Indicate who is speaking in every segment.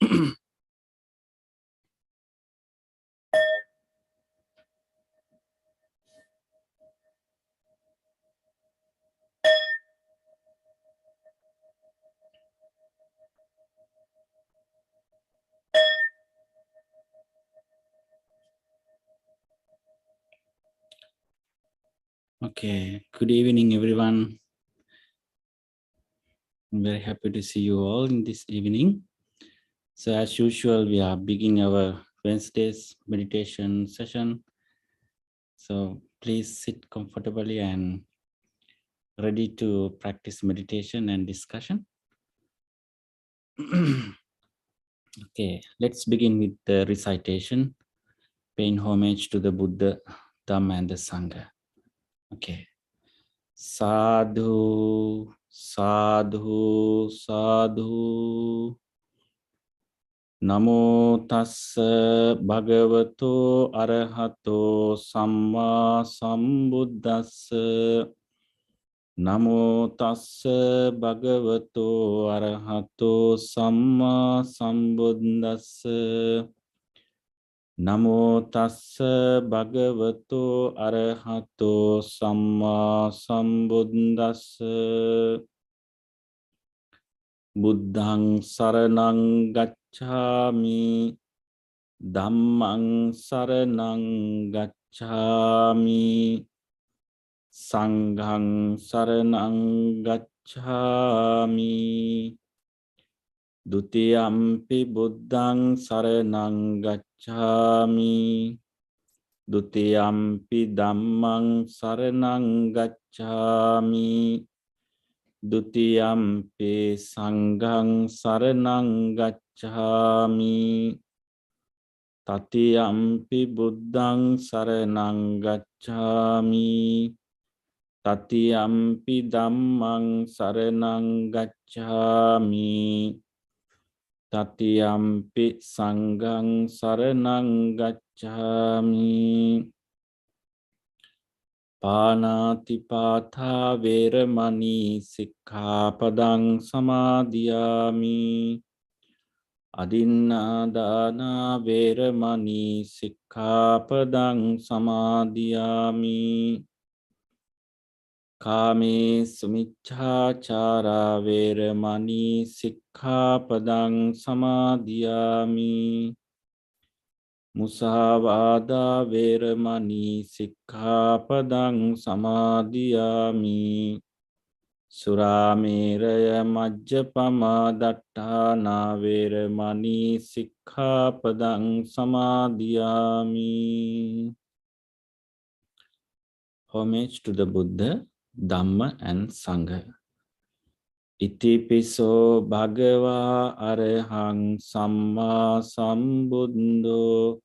Speaker 1: Okay, good evening, everyone. I'm very happy to see you all in this evening. So as usual, we are beginning our Wednesday's meditation session. So please sit comfortably and ready to practice meditation and discussion. Okay, let's begin with the recitation, paying homage to the Buddha, Dhamma, and the Sangha. Okay. Sadhu, sadhu, sadhu. Namo tassa bhagavato arahato samma sambuddhassa. Namo tassa bhagavato arahato samma sambuddhassa. Namo tassa bhagavato arahato samma sambuddhassa. Buddhang saranang gacchami, Dhammang saranang gacchami, Sanghang saranang gacchami, Dutiyampi buddhang saranang gacchami, Dutiyampi dhammang saranang gacchami, Dutiyampi sanghang saranang gacchami, Tatiyampi buddhang saranang gacchami, Tatiyampi dhammang saranang gacchami, Tatiyampi sanghang saranang gacchami. Panatipatha veramani sikkhapadang samadhiyami. Adinnādāna veramani sikkhapadang samadhiyami. Kāme sumicchāchārā veramani sikkhapadang samadhiyami. Musāvādā veramani sikkhapadang samadhiyami. Suramēraya majjapamā dattāna veramani sikkhapadang samadhiyami. Homage to the Buddha, Dhamma and Sangha. Itipiso bhagavā arahang sammā sambuddho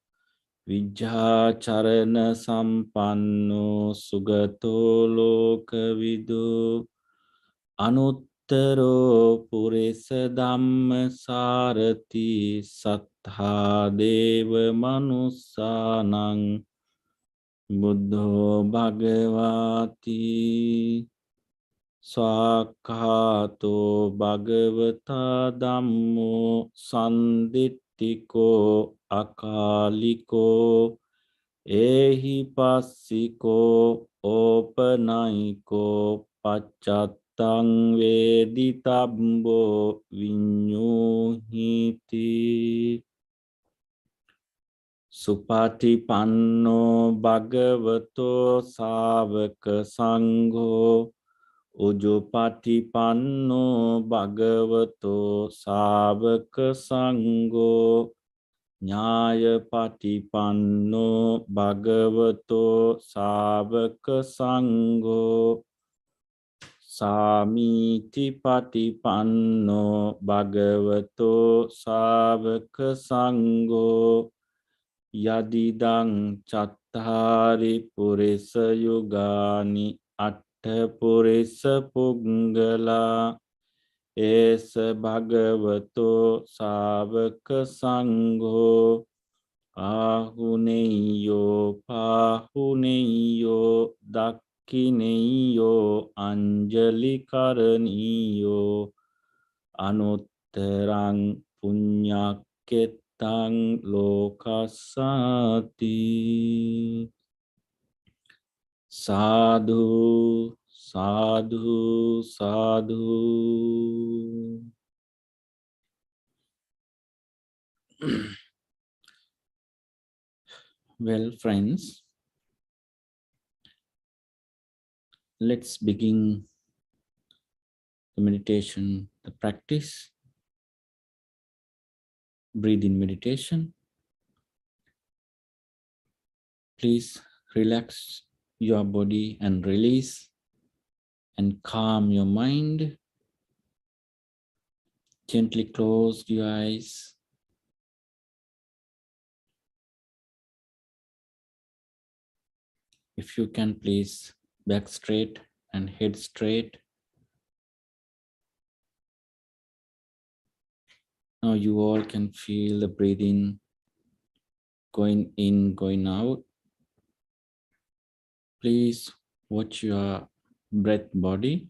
Speaker 1: vijjhācarana sampanno sugato lokavido anuttaro purisa dhamma sārati sattha deva manussanang buddho bhagavati. Sākkhato bhagavata dhammo sandittiko akaliko ehi passiko opanayiko paccattāng veditabbo viññūhiti. Supatipanno bhagavato sāvaka sangho Ujupatipanno bhagavato sāvaka sangho Nyāyapatipanno bhagavato sāvaka sangho Sāmitipatipanno bhagavato sāvaka sangho Yadidang cattari purisa yugani Purisa Punggala Esa Bhagavato Sāvaka Sangho Ahuneyo Pahuneyo Dakkineyo Anjali Karaniyo Anuttarang punyaketang lokasati. Sadhu, sadhu, sadhu. Well, friends, let's begin the meditation, the practice. Breathe in meditation. Please relax your body and release and calm your mind. Gently close your eyes. If you can, please back straight and head straight. Now you all can feel the breathing going in, going out. Please watch your breath body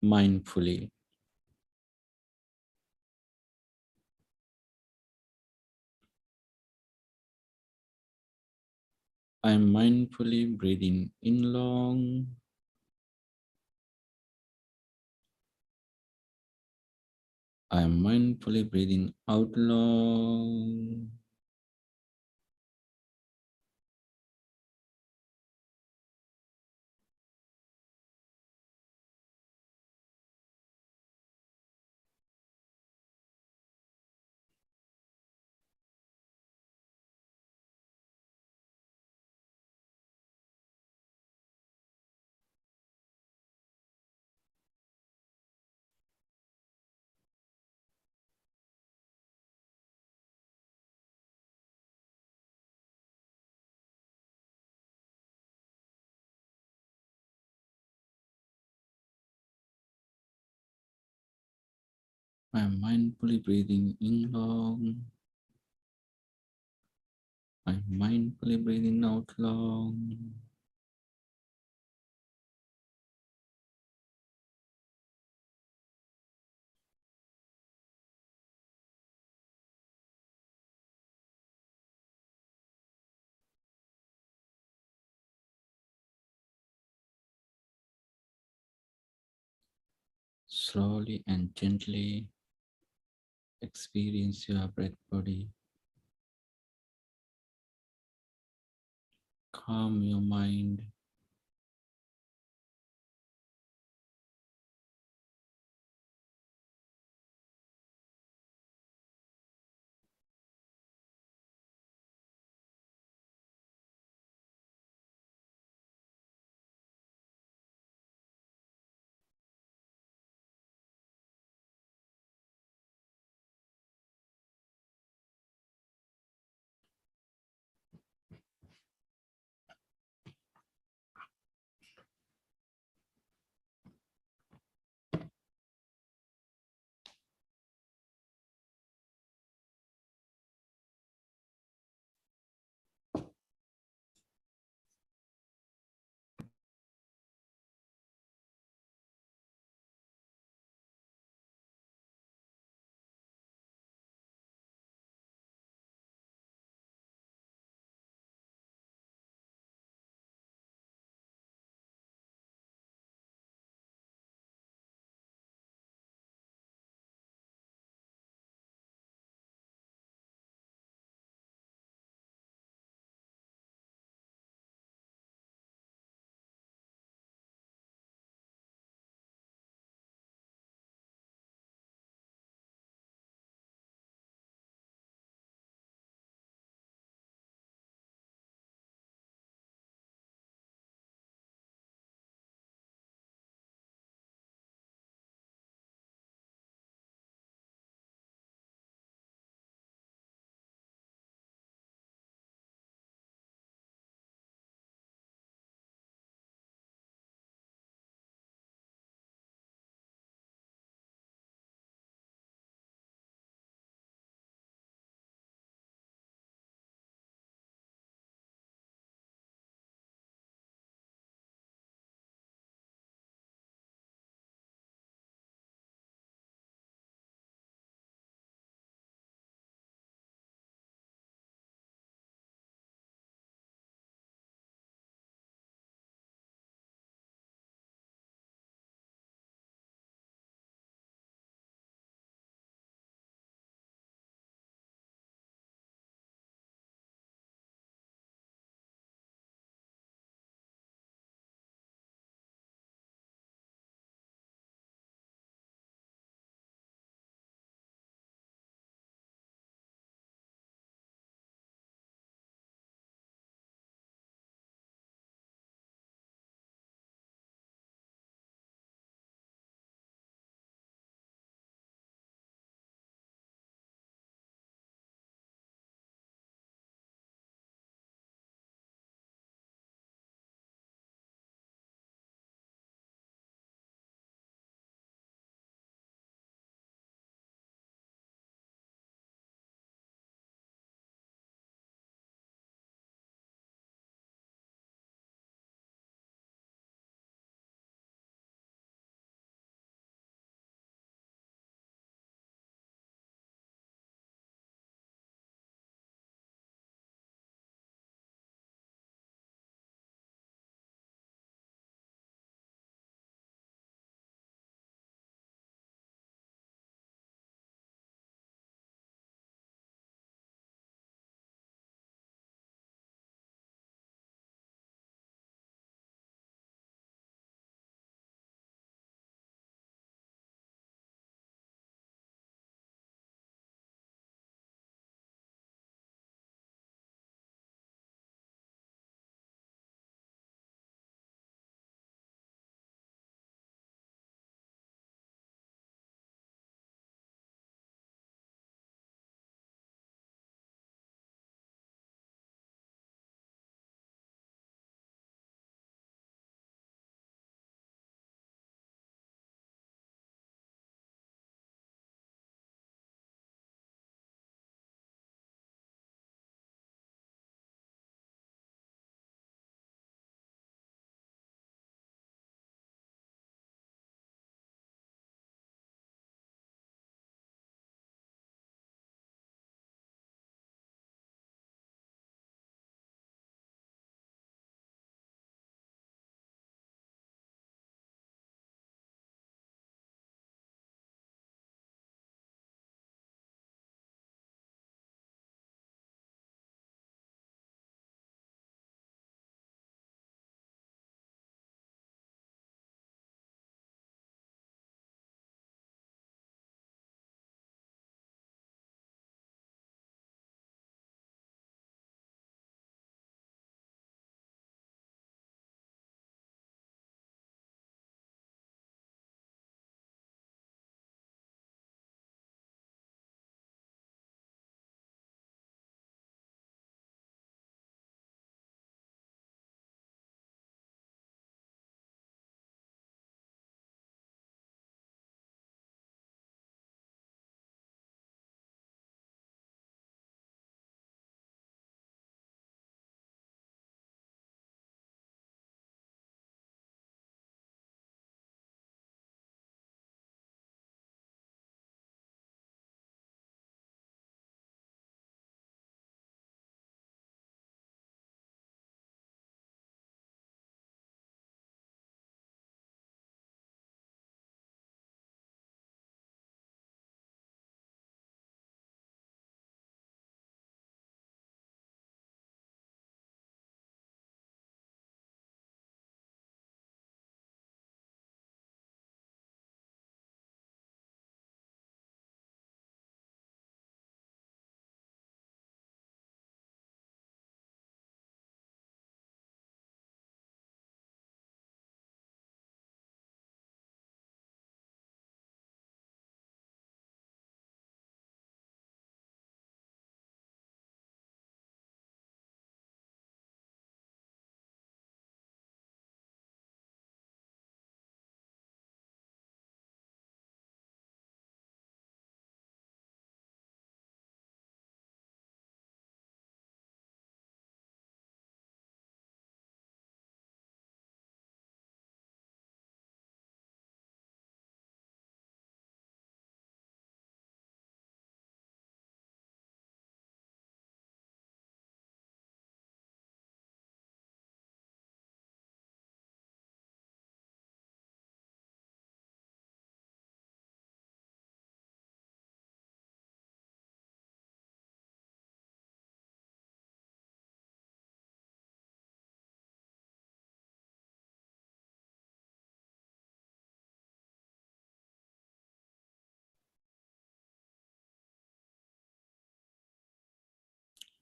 Speaker 1: mindfully. I am mindfully breathing in long. I am mindfully breathing out long. I am mindfully breathing in long. I am mindfully breathing out long. Slowly and gently experience your breath body. Calm your mind.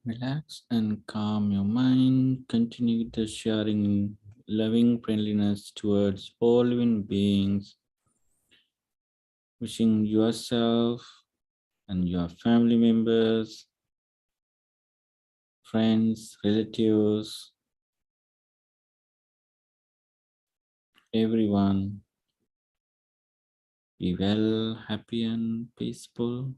Speaker 1: Relax and calm your mind. Continue the sharing in loving friendliness towards all living beings, wishing yourself and your family members, friends, relatives, everyone be well, happy, and peaceful.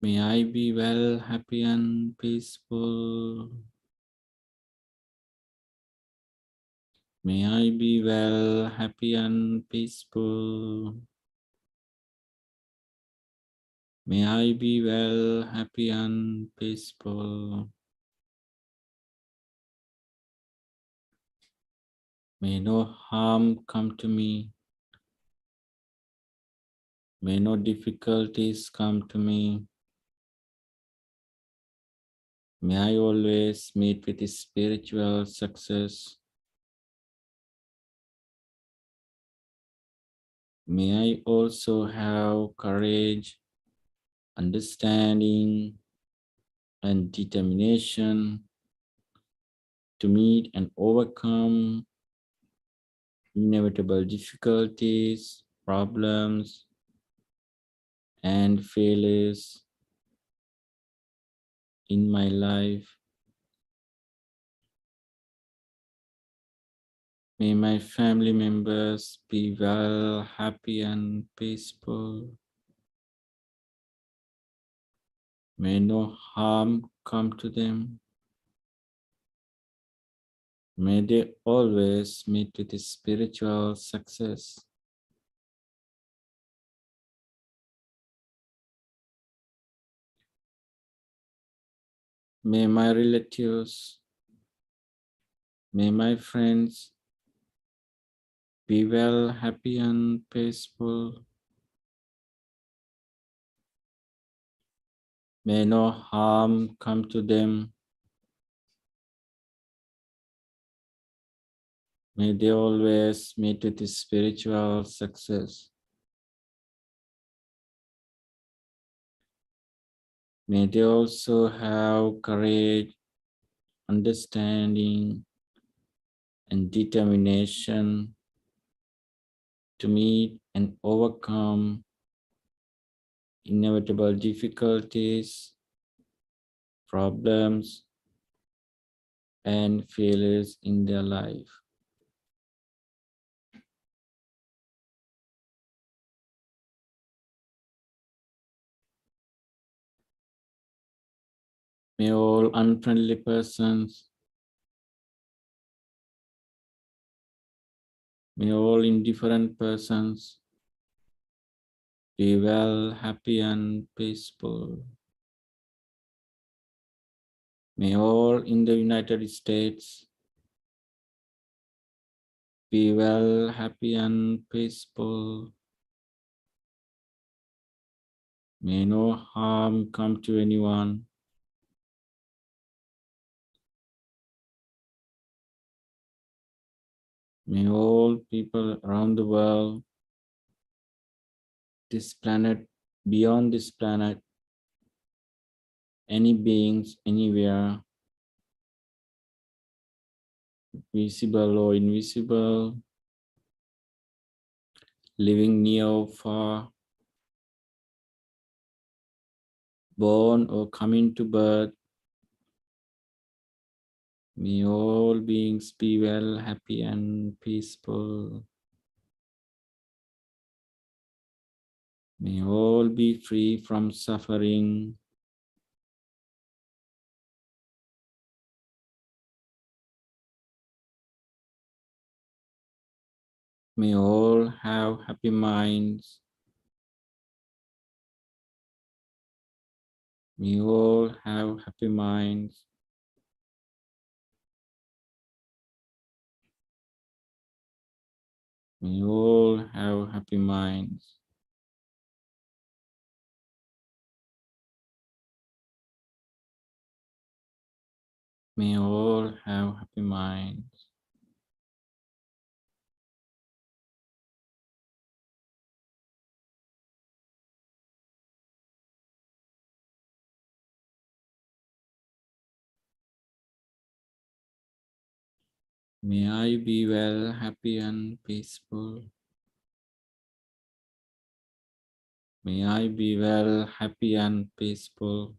Speaker 1: May I be well, happy, and peaceful. May I be well, happy, and peaceful. May I be well, happy, and peaceful. May no harm come to me. May no difficulties come to me. May I always meet with spiritual success. May I also have courage, understanding, and determination to meet and overcome inevitable difficulties, problems, and failures in my life. May my family members be well, happy, and peaceful. May no harm come to them. May they always meet with spiritual success. May my relatives, may my friends be well, happy, and peaceful. May no harm come to them. May they always meet with spiritual success. May they also have courage, understanding, and determination to meet and overcome inevitable difficulties, problems, and failures in their life. May all unfriendly persons, may all indifferent persons be well, happy, and peaceful. May all in the United States be well, happy, and peaceful. May no harm come to anyone. May all people around the world, this planet, beyond this planet, any beings anywhere, visible or invisible, living near or far, born or coming to birth, may all beings be well, happy, and peaceful. May all be free from suffering. May all have happy minds. May all have happy minds. May all have happy minds. May all have happy minds. May I be well, happy and peaceful. May I be well, happy and peaceful.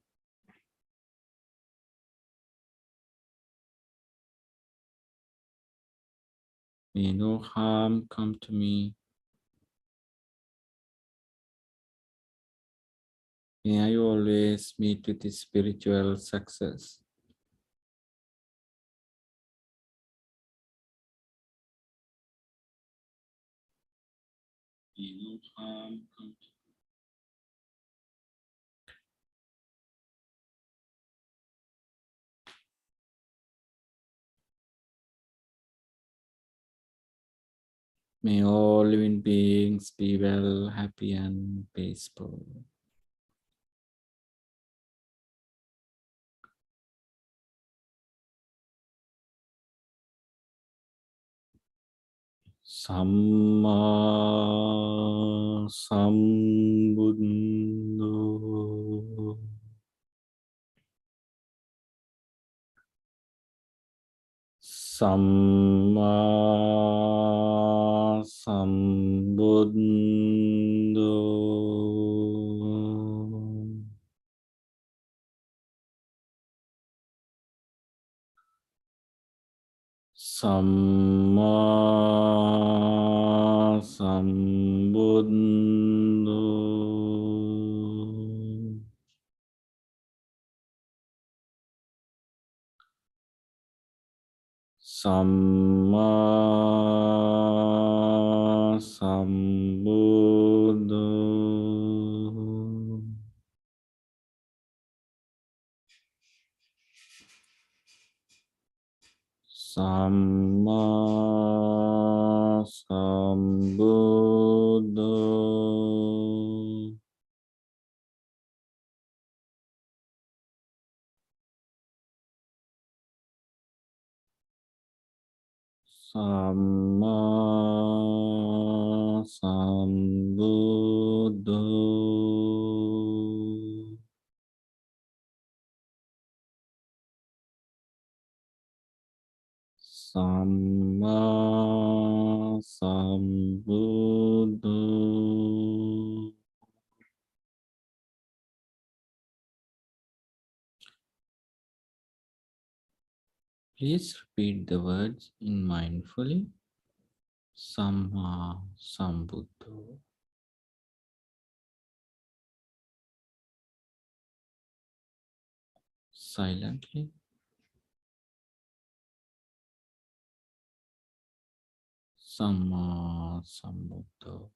Speaker 1: May no harm come to me. May I always meet with the spiritual success. May no harm come to me. May all living beings be well, happy and peaceful. Samma Sambuddho. Samma Sambuddho. Samma Sambuddho. Samma Sambuddho. Samma Sambuddho. Samma Sambuddho. Samma Sambuddho. Please repeat the words in mindfully. Samma Sambuddho. Silently. Samma Sambuddho.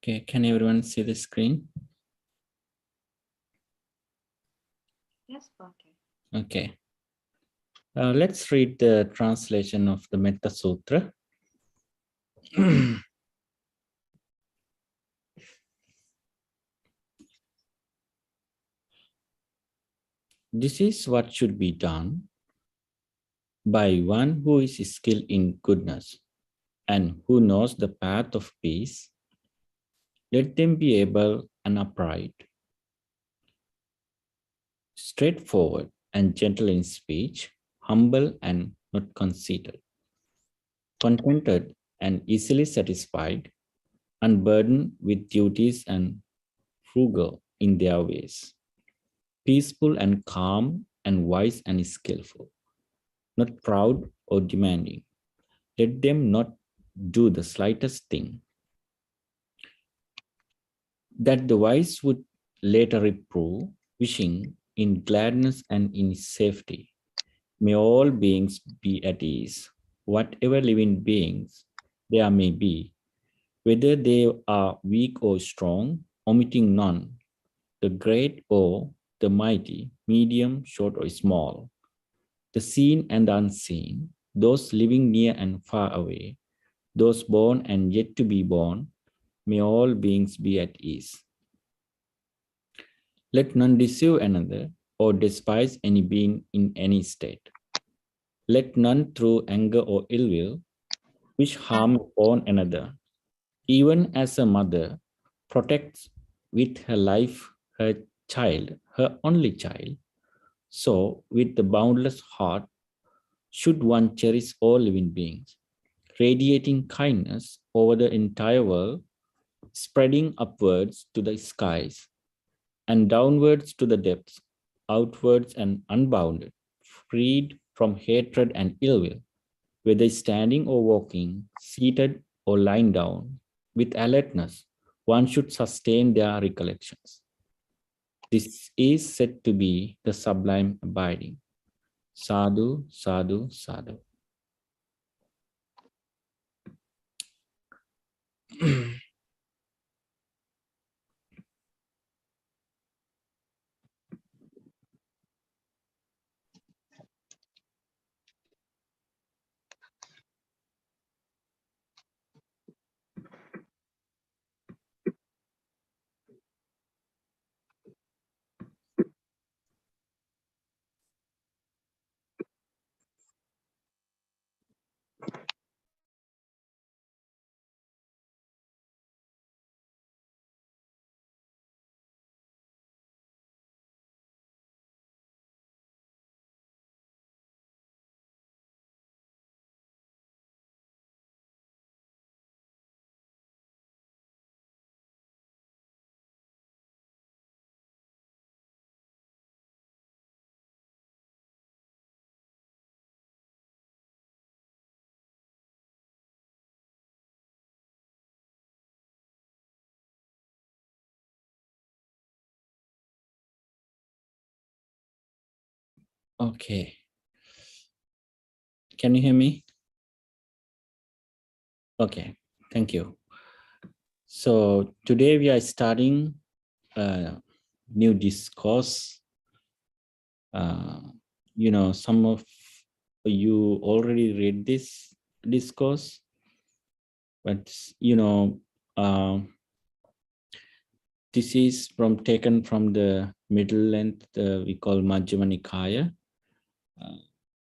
Speaker 1: Okay, can everyone see the screen?
Speaker 2: Yes, Bhante.
Speaker 1: Okay. Let's read the translation of the Metta Sutra. This is what should be done by one who is skilled in goodness and who knows the path of peace. Let them be able and upright, straightforward and gentle in speech, humble and not conceited, contented and easily satisfied, unburdened with duties and frugal in their ways, peaceful and calm and wise and skillful, not proud or demanding. Let them not do the slightest thing that the wise would later reprove, wishing in gladness and in safety. May all beings be at ease, whatever living beings there may be, whether they are weak or strong, omitting none, the great or the mighty, medium, short or small, the seen and the unseen, those living near and far away, those born and yet to be born, may all beings be at ease. Let none deceive another or despise any being in any state. Let none through anger or ill will wish harm upon another. Even as a mother protects with her life her child, her only child, so with the boundless heart should one cherish all living beings, radiating kindness over the entire world, spreading upwards to the skies and downwards to the depths, outwards and unbounded, freed from hatred and ill will, whether standing or walking, seated or lying down, with alertness, one should sustain their recollections. This is said to be the sublime abiding. Sadhu, sadhu, sadhu. Okay. Can you hear me? Okay. Thank you. So today we are starting a new discourse. Some of you already read this discourse, but this is taken from the middle length, we call Majjhima Nikaya,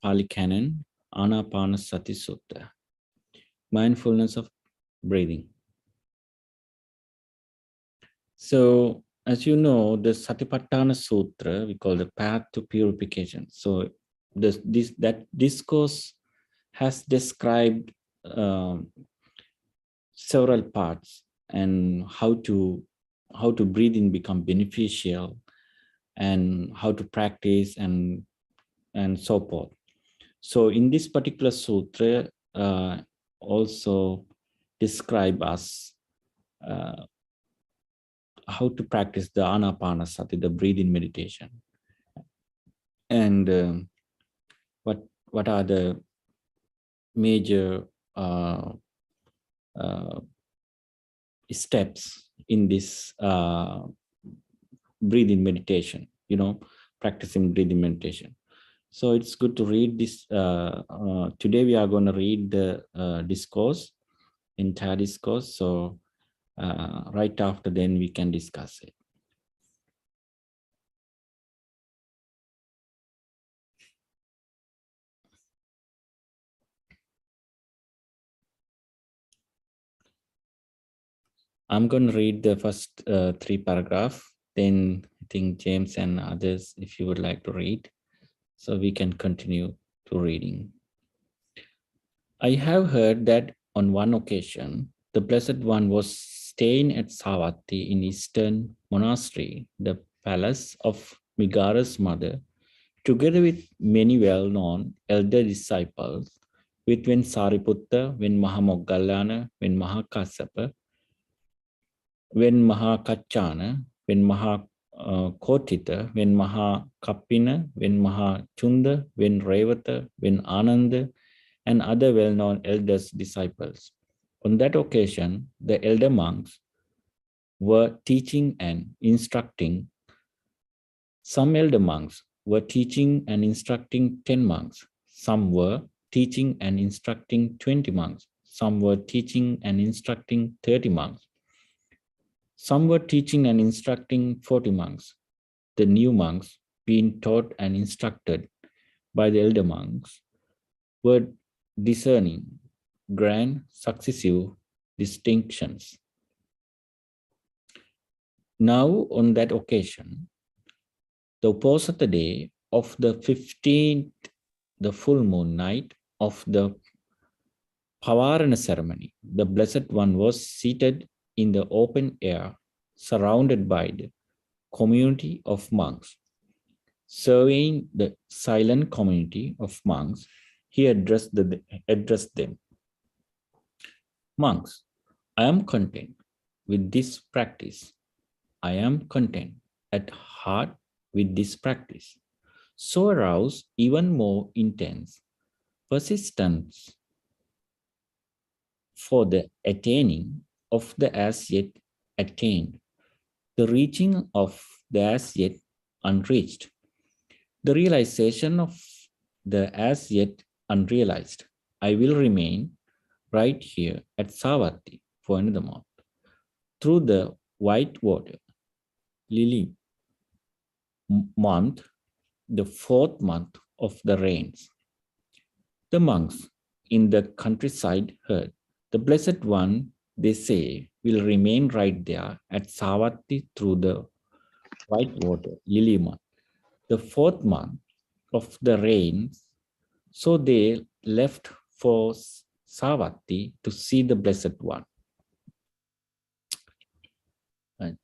Speaker 1: Pali Canon, Anapanasati Sutta, mindfulness of breathing. So, as you know, the Satipatthana Sutra, we call the path to purification. So, that discourse has described several parts and how to breathing become beneficial and how to practice and so forth. So in this particular sutra also describe us how to practice the anapanasati, the breathing meditation, and what are the major steps in this breathing meditation, practicing breathing meditation. So it's good to read this. Today we are going to read the discourse, entire discourse. So right after then we can discuss it. I'm going to read the first 3 paragraphs. Then I think James and others, if you would like to read, so we can continue to reading. I have heard that on one occasion, the Blessed One was staying at Savatthi in Eastern Monastery, the palace of Megara's mother, together with many well-known elder disciples, with when Sariputta, when Mahamoggallana, when Mahakassapa, when Mahakachana, when Mahakotita, when Mahakappina, when Mahachunda, when Revata, when Ananda, and other well-known elders' disciples. On that occasion, the elder monks were teaching and instructing. Some elder monks were teaching and instructing 10 monks. Some were teaching and instructing 20 monks. Some were teaching and instructing 30 monks. Some were teaching and instructing 40 monks. The new monks, being taught and instructed by the elder monks, were discerning grand successive distinctions. Now, on that occasion, the Uposatha day of the 15th, the full moon night of the Pavarana ceremony, the Blessed One was seated in the open air, surrounded by the community of monks. Surveying the silent community of monks, he addressed them. Monks, I am content with this practice. I am content at heart with this practice. So arouse even more intense persistence for the attaining of the as yet attained, the reaching of the as yet unreached, the realization of the as yet unrealized. I will remain right here at Savatthi for another month. Through the white water lily month, the 4th month of the rains. The monks in the countryside heard. The Blessed One, they say, will remain right there at Savatthi through the white water lily month, the 4th month of the rains. So they left for Savatthi to see the Blessed One.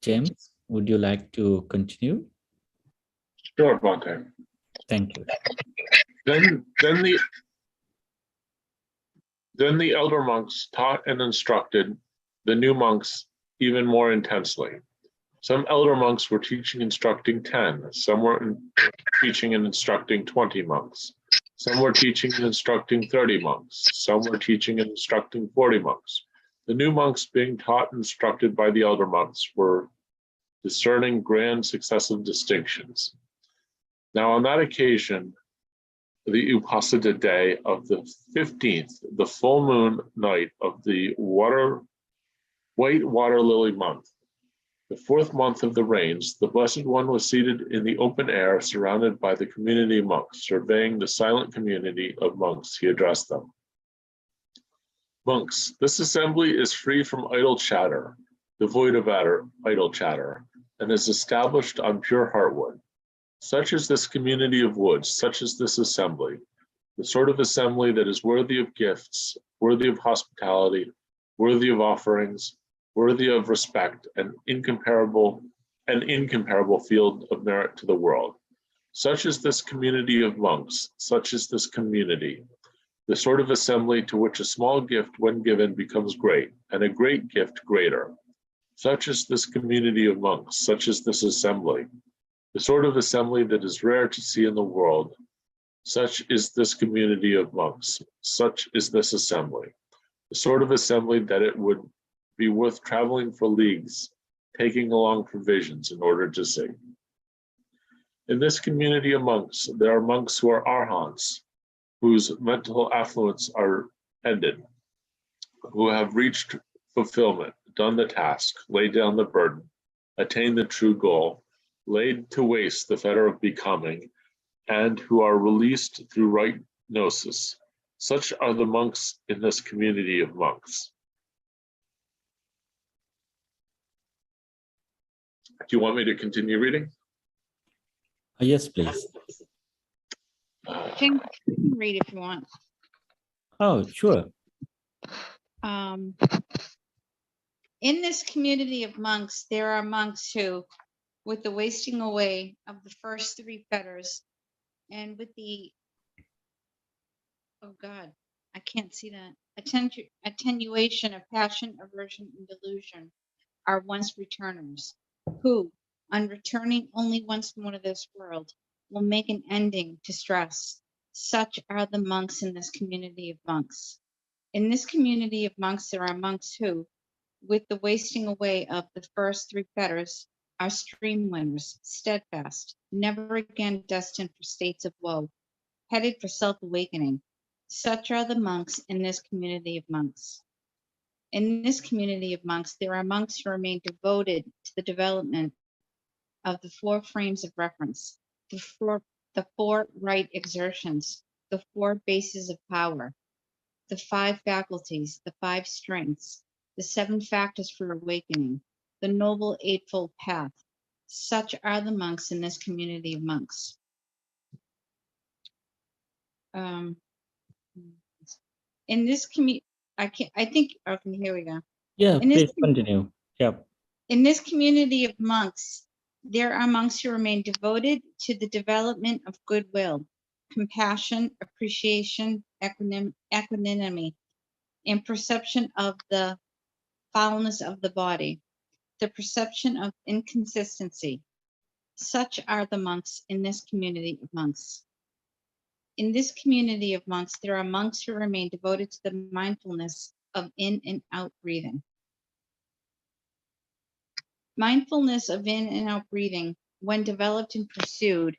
Speaker 1: James, would you like to continue?
Speaker 3: Sure, Bhante.
Speaker 1: Thank you.
Speaker 3: Then the elder monks taught and instructed the new monks even more intensely. Some elder monks were teaching and instructing 10. Some were teaching and instructing 20 monks. Some were teaching and instructing 30 monks. Some were teaching and instructing 40 monks. The new monks being taught and instructed by the elder monks were discerning grand successive distinctions. Now on that occasion, the Uposatha day of the 15th, the full moon night of the white water lily month, The fourth month of the rains, the Blessed One was seated in the open air, surrounded by the community of monks. Surveying the silent community of monks, he addressed them. Monks, this assembly is free from idle chatter, devoid of idle chatter, and is established on pure heartwood. Such is this community of woods, such is this assembly, the sort of assembly that is worthy of gifts, worthy of hospitality, worthy of offerings, worthy of respect, and incomparable field of merit to the world. Such is this community of monks, such is this community, the sort of assembly to which a small gift, when given, becomes great, and a great gift greater. Such is this community of monks, such is this assembly, the sort of assembly that is rare to see in the world. Such is this community of monks, such is this assembly, the sort of assembly that it would be worth traveling for leagues, taking along provisions in order to see. In this community of monks, there are monks who are arhants, whose mental affluence are ended, who have reached fulfillment, done the task, laid down the burden, attained the true goal, laid to waste the fetter of becoming, and who are released through right gnosis. Such are the monks in this community of monks. Do you want me to continue reading?
Speaker 1: Yes, please.
Speaker 2: Jane, you can read if you want.
Speaker 1: Oh, sure.
Speaker 2: In this community of monks, there are monks who, with the wasting away of the first three fetters, and with the, oh God, I can't see that, attenuation of passion, aversion, and delusion, are once returners, who, on returning only once more to this world, will make an ending to stress. Such are the monks in this community of monks. In this community of monks, there are monks who, with the wasting away of the first three fetters, are stream winners, steadfast, never again destined for states of woe, headed for self-awakening. Such are the monks in this community of monks. In this community of monks, there are monks who remain devoted to the development of the four frames of reference, the four right exertions, the four bases of power, the five faculties, the five strengths, the seven factors for awakening, the noble eightfold path. Such are the monks in this community of monks. In this community, okay, here we go.
Speaker 1: Yeah,
Speaker 2: In this,
Speaker 1: please continue. Yeah.
Speaker 2: in this community of monks, there are monks who remain devoted to the development of goodwill, compassion, appreciation, equanimity, and perception of the foulness of the body, the perception of inconsistency. Such are the monks in this community of monks. In this community of monks, there are monks who remain devoted to the mindfulness of in and out breathing. Mindfulness of in and out breathing, when developed and pursued,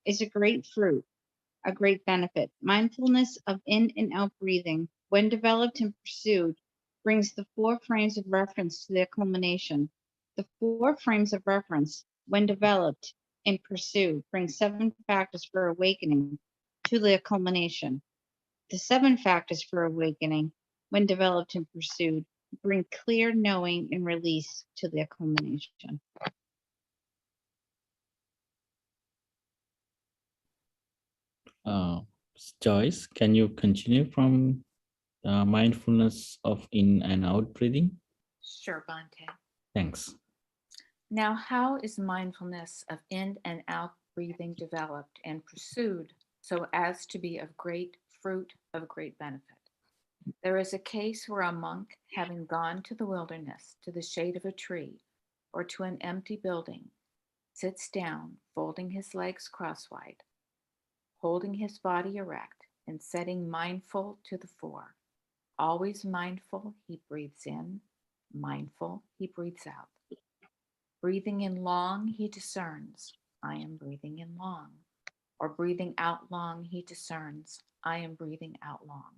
Speaker 2: is a great fruit, a great benefit. Mindfulness of in and out breathing, when developed and pursued, brings the four frames of reference to their culmination. The four frames of reference, when developed and pursued, bring seven factors for awakening to their culmination. The seven factors for awakening, when developed and pursued, bring clear knowing and release to their culmination.
Speaker 1: Joyce, can you continue from mindfulness of in and out breathing?
Speaker 4: Sure, Bhante.
Speaker 1: Thanks.
Speaker 4: Now, how is mindfulness of in and out breathing developed and pursued so as to be of great fruit, of great benefit? There is a case where a monk, having gone to the wilderness, to the shade of a tree, or to an empty building, sits down, folding his legs crosswise, holding his body erect, and setting mindful to the fore. Always mindful, he breathes in. Mindful, he breathes out. Breathing in long, he discerns, I am breathing in long. Or breathing out long, he discerns, I am breathing out long.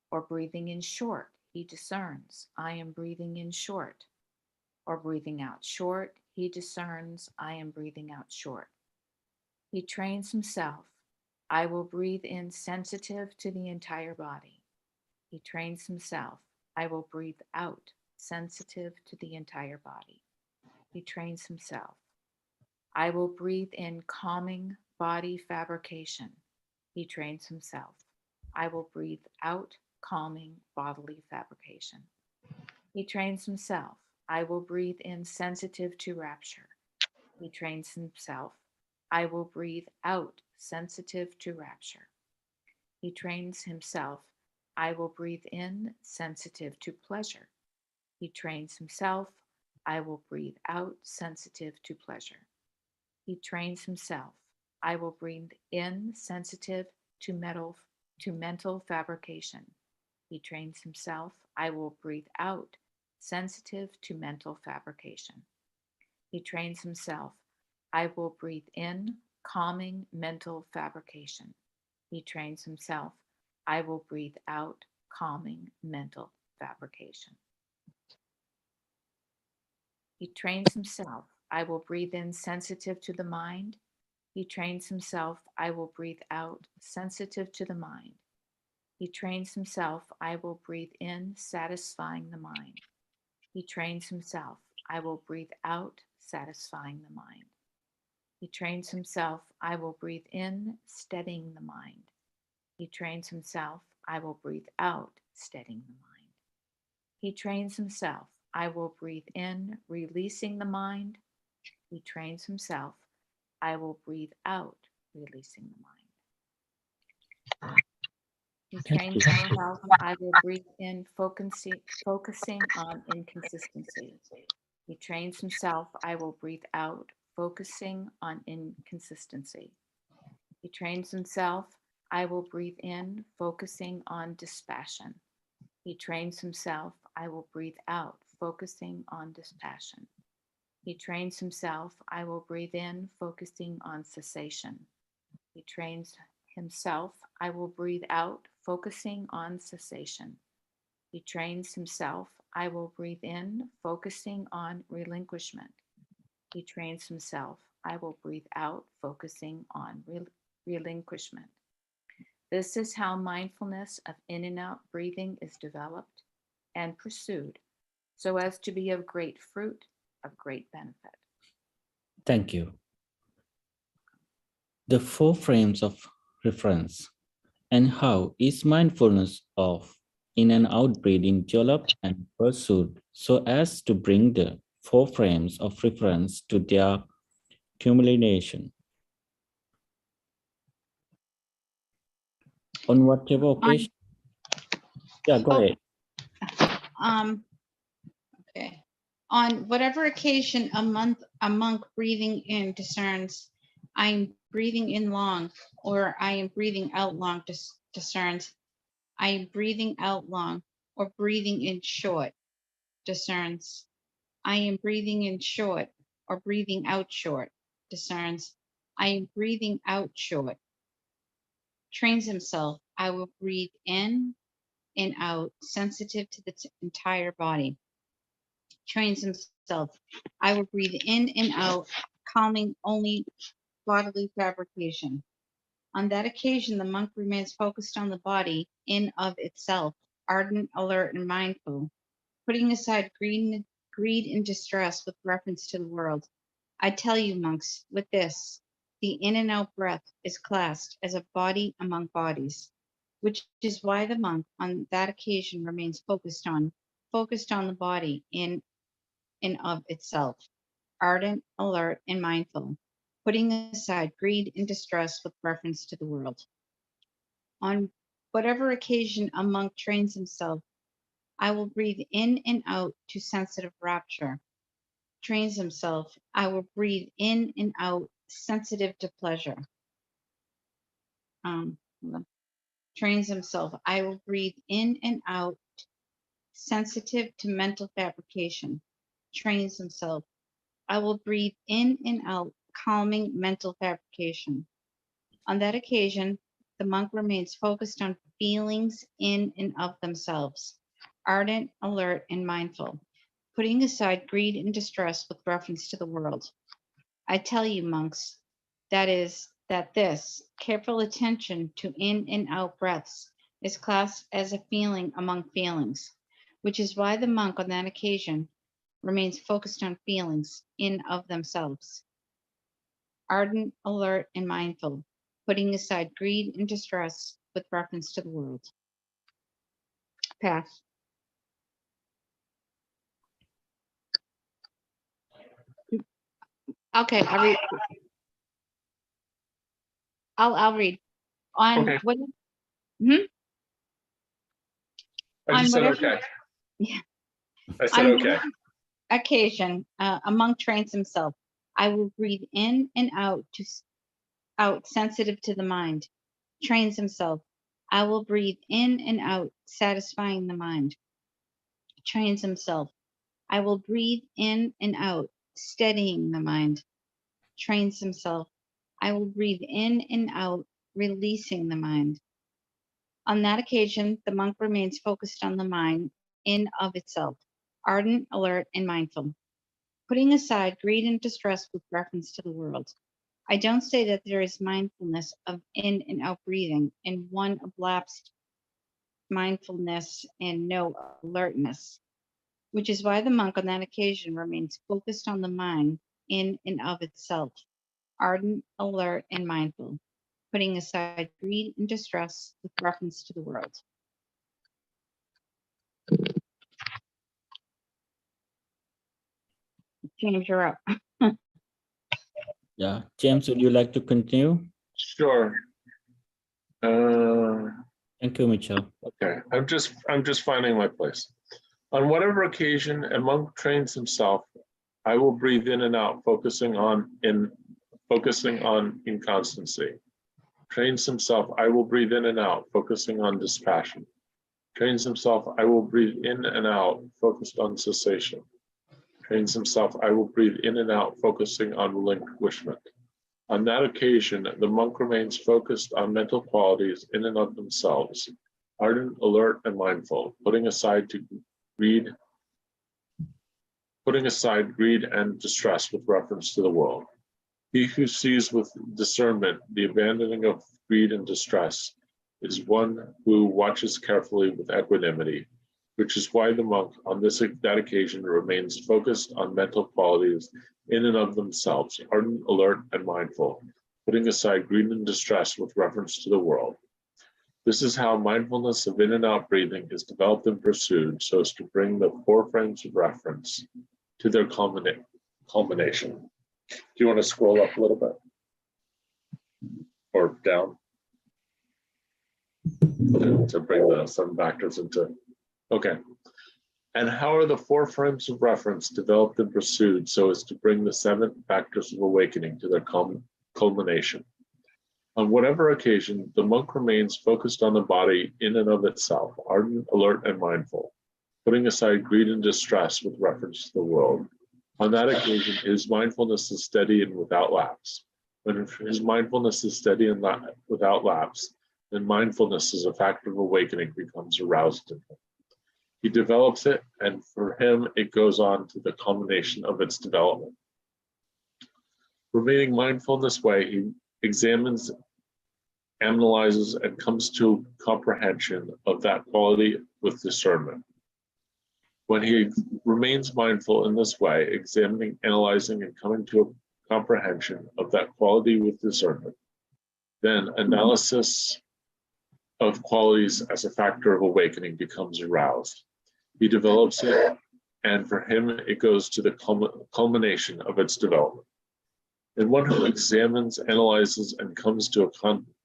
Speaker 4: Or breathing in short, he discerns, I am breathing in short. or breathing out short, he discerns, I am breathing out short. He trains himself, I will breathe in sensitive to the entire body. He trains himself, I will breathe out sensitive to the entire body. He trains himself, I will breathe in calming body fabrication. He trains himself, I will breathe out calming bodily fabrication. He trains himself, I will breathe in sensitive to rapture. He trains himself, I will breathe out sensitive to rapture. He trains himself, I will breathe in sensitive to pleasure. He trains himself, I will breathe out sensitive to pleasure. He trains himself, I will breathe in sensitive to mental fabrication. He trains himself, I will breathe out sensitive to mental fabrication. He trains himself, I will breathe in calming mental fabrication. He trains himself, I will breathe out calming mental fabrication. He trains himself, I will breathe in sensitive to the mind. He trains himself, I will breathe out sensitive to the mind. He trains himself, I will breathe in satisfying the mind. He trains himself, I will breathe out satisfying the mind. He trains himself, I will breathe in steadying the mind. He trains himself, I will breathe out steadying the mind. He trains himself, I will breathe in releasing the mind. He trains himself, I will breathe out releasing the mind. He
Speaker 1: Thank
Speaker 4: trains
Speaker 1: you.
Speaker 4: himself, I will breathe in focusing on inconsistency. He trains himself, I will breathe out focusing on inconsistency. He trains himself, I will breathe in focusing on dispassion. He trains himself, I will breathe out focusing on dispassion. He trains himself, I will breathe in focusing on cessation. He trains himself, I will breathe out focusing on cessation. He trains himself, I will breathe in focusing on relinquishment. He trains himself, I will breathe out focusing on relinquishment. This is how mindfulness of in and out breathing is developed and pursued so as to be of great fruit, of great benefit.
Speaker 1: Thank you. The four frames of reference and how is mindfulness of in and out breathing developed and pursued so as to bring the four frames of reference to their culmination. On whatever occasion. Yeah, go
Speaker 2: Oh.
Speaker 1: ahead.
Speaker 2: Okay. On whatever occasion a monk breathing in discerns, I am breathing in long, or I am breathing out long, discerns, I am breathing out long, or breathing in short, discerns, I am breathing in short, or breathing out short, discerns, I am breathing out short, trains himself, I will breathe in and out, sensitive to the entire body, trains himself, I will breathe in and out, calming only bodily fabrication. On that occasion, the monk remains focused on the body in of itself, ardent, alert, and mindful, putting aside greed and distress with reference to the world. I tell you, monks, with this, the in and out breath is classed as a body among bodies, which is why the monk on that occasion remains focused on the body in and of itself, ardent, alert, and mindful, putting aside greed and distress with reference to the world. On whatever occasion a monk trains himself, I will breathe in and out to sensitive rapture, trains himself, I will breathe in and out sensitive to pleasure. Trains himself, I will breathe in and out sensitive to mental fabrication, trains himself, I will breathe in and out calming mental fabrication. On that occasion, the monk remains focused on feelings in and of themselves, ardent, alert, and mindful, putting aside greed and distress with reference to the world. I tell you, monks, that this careful attention to in and out breaths is classed as a feeling among feelings, which is why the monk on that occasion remains focused on feelings in of themselves, ardent, alert, and mindful, putting aside greed and distress with reference to the world. Pass. Okay, I'll read. On
Speaker 3: Okay.
Speaker 2: what?
Speaker 3: I
Speaker 2: On
Speaker 3: just said
Speaker 2: whatever,
Speaker 3: okay.
Speaker 2: yeah.
Speaker 3: I said
Speaker 2: On
Speaker 3: okay.
Speaker 2: whatever occasion, a monk trains himself. I will breathe in and out out sensitive to the mind. Trains himself. I will breathe in and out satisfying the mind. Trains himself. I will breathe in and out steadying the mind. Trains himself. I will breathe in and out releasing the mind. On that occasion, the monk remains focused on the mind in of itself, ardent, alert, and mindful, putting aside greed and distress with reference to the world. I don't say that there is mindfulness of in and out breathing and one of lapsed mindfulness and no alertness, which is why the monk on that occasion remains focused on the mind in and of itself, ardent, alert, and mindful, putting aside greed and distress with reference to the world. James, you're up.
Speaker 1: Yeah, James, would you like to continue?
Speaker 3: Sure.
Speaker 1: Thank you, Mitchell.
Speaker 3: Okay, I'm just finding my place. On whatever occasion a monk trains himself, I will breathe in and out, focusing on inconstancy. Trains himself, I will breathe in and out, focusing on dispassion. Trains himself, I will breathe in and out, focused on cessation. Trains himself, I will breathe in and out, focusing on relinquishment. On that occasion, the monk remains focused on mental qualities in and of themselves, ardent, alert, and mindful, putting aside greed and distress with reference to the world. He who sees with discernment the abandoning of greed and distress is one who watches carefully with equanimity, which is why the monk on that occasion remains focused on mental qualities in and of themselves, ardent, alert, and mindful, putting aside greed and distress with reference to the world. This is how mindfulness of in and out breathing is developed and pursued so as to bring the 4 frames of reference to their culmination. Do you want to scroll up a little bit? Or down? To bring the 7 factors into, okay. And how are the 4 frames of reference developed and pursued so as to bring the 7 factors of awakening to their culmination? On whatever occasion, the monk remains focused on the body in and of itself, ardent, alert, and mindful, putting aside greed and distress with reference to the world. On that occasion, his mindfulness is steady and without lapse. When his mindfulness is steady and without lapse, then mindfulness as a factor of awakening becomes aroused in him. He develops it, and for him, it goes on to the culmination of its development. Remaining mindful in this way, he examines, analyzes, and comes to comprehension of that quality with discernment. When he remains mindful in this way, examining, analyzing, and coming to a comprehension of that quality with discernment, then analysis of qualities as a factor of awakening becomes aroused. He develops it, and for him, it goes to the culmination of its development. And one who examines, analyzes, and comes to a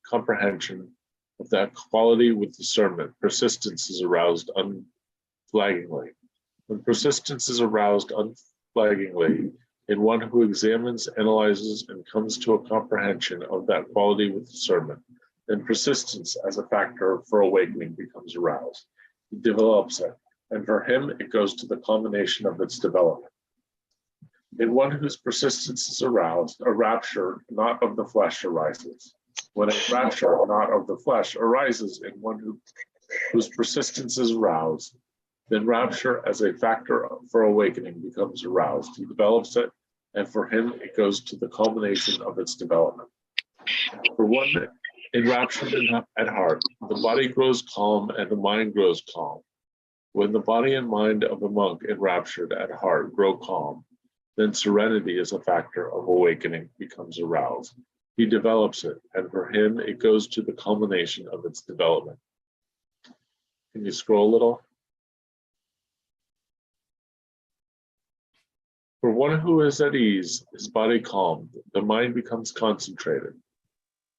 Speaker 3: comprehension of that quality with discernment, persistence is aroused unflaggingly. When persistence is aroused unflaggingly in one who examines, analyzes, and comes to a comprehension of that quality with discernment, then persistence as a factor for awakening becomes aroused. He develops it, and for him, it goes to the culmination of its development. In one whose persistence is aroused, a rapture not of the flesh arises. When a rapture not of the flesh arises in one whose persistence is aroused, Then rapture as a factor for awakening becomes aroused. He develops it, and for him, it goes to the culmination of its development. For one enraptured at heart, the body grows calm and the mind grows calm. When the body and mind of a monk enraptured at heart grow calm, then serenity as a factor of awakening becomes aroused. He develops it, and for him, it goes to the culmination of its development. Can you scroll a little? For one who is at ease, his body calmed, the mind becomes concentrated.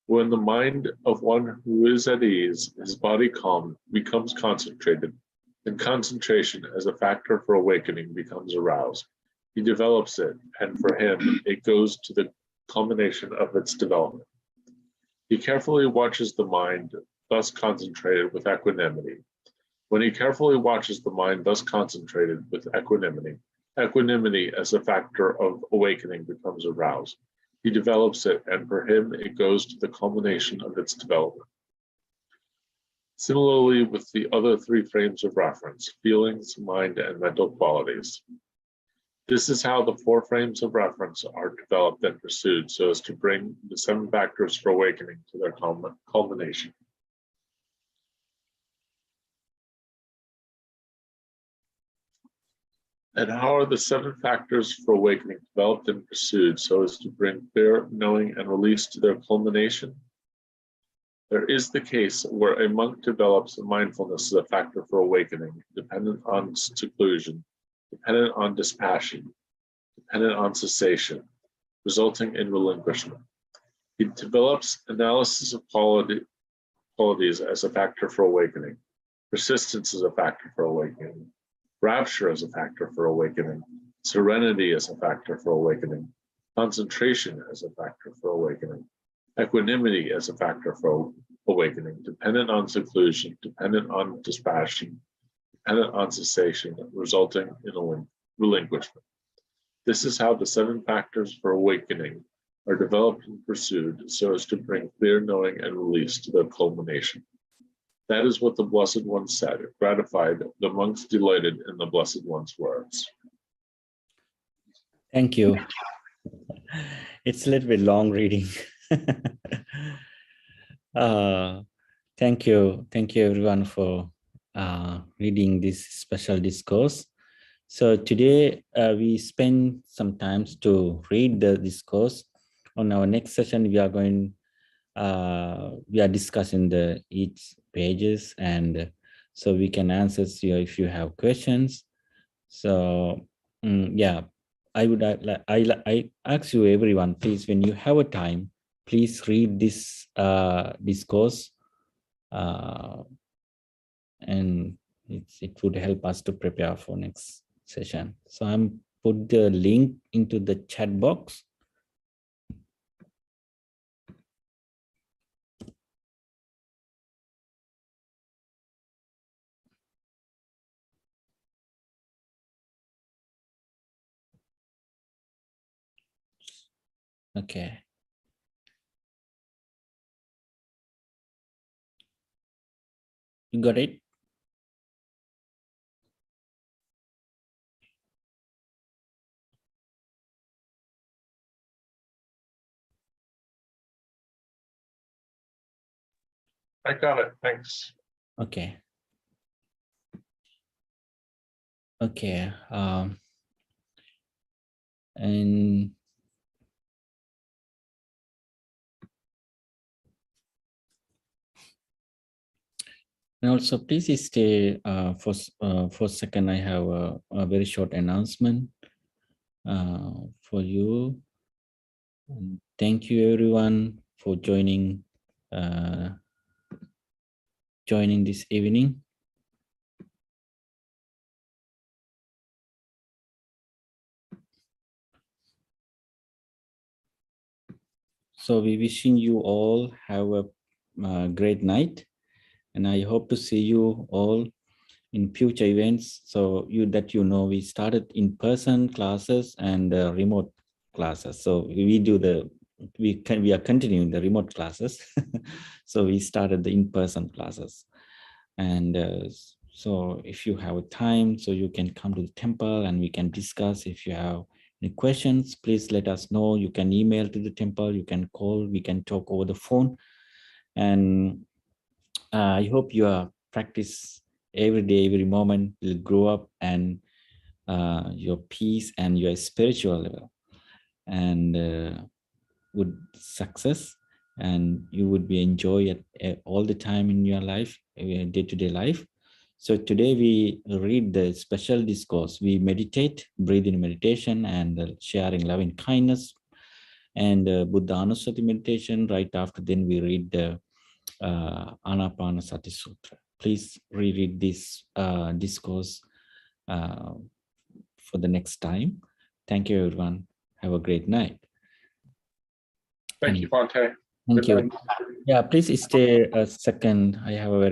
Speaker 3: When the mind of one who is at ease, his body calmed, becomes concentrated, then concentration as a factor for awakening becomes aroused. He develops it, and for him, it goes to the culmination of its development. He carefully watches the mind, thus concentrated with equanimity. When he carefully watches the mind, thus concentrated with equanimity, equanimity as a factor of awakening becomes aroused. He develops it, and for him, it goes to the culmination of its development. Similarly, with the other three frames of reference, feelings, mind, and mental qualities. This is how the four frames of reference are developed and pursued so as to bring the seven factors for awakening to their culmination. And how are the seven factors for awakening developed and pursued so as to bring clear knowing and release to their culmination? There is the case where a monk develops mindfulness as a factor for awakening, dependent on seclusion, dependent on dispassion, dependent on cessation, resulting in relinquishment. He develops analysis of qualities as a factor for awakening, persistence as a factor for awakening, rapture as a factor for awakening, serenity as a factor for awakening, concentration as a factor for awakening, equanimity as a factor for awakening, dependent on seclusion, dependent on dispassion, dependent on cessation, resulting in a relinquishment. This is how the seven factors for awakening are developed and pursued so as to bring clear knowing and release to their culmination. That is what the Blessed One said, gratified, the monks delighted in the Blessed One's words.
Speaker 1: Thank you. It's a little bit long reading. Thank you everyone for reading this special discourse. So today we spend some time to read the discourse. On our next session, we are discussing each pages, and so we can answer you if you have questions. So yeah, I ask you everyone, please, when you have a time, please read this discourse, and it would help us to prepare for next session. So I'm put the link into the chat box. Okay. You got it?
Speaker 3: I got it, thanks.
Speaker 1: Okay. Okay. And also, please stay for a second. I have a very short announcement for you. And thank you, everyone, for joining this evening. So we wishing you all have a great night, and I hope to see you all in future events. So we started in-person classes and remote classes. So we are continuing the remote classes. So we started the in-person classes, and So if you have time, so you can come to the temple and we can discuss. If you have any questions, please let us know. You can email to the temple, you can call, we can talk over the phone. And I hope your practice every day, every moment will grow up, and your peace and your spiritual level, and would success, and you would be enjoy it all the time in your life, day-to-day life. So today we read the special discourse. We meditate, breathe in meditation, and sharing loving kindness, and Buddha Anusati meditation. Right after, then we read the Anapanasati Sutra. Please reread this discourse for the next time. Thank you, everyone. Have a great night.
Speaker 3: Thank you, Bhante.
Speaker 1: Thank
Speaker 3: Good
Speaker 1: you.
Speaker 3: night.
Speaker 1: Yeah, please stay a second. I have a very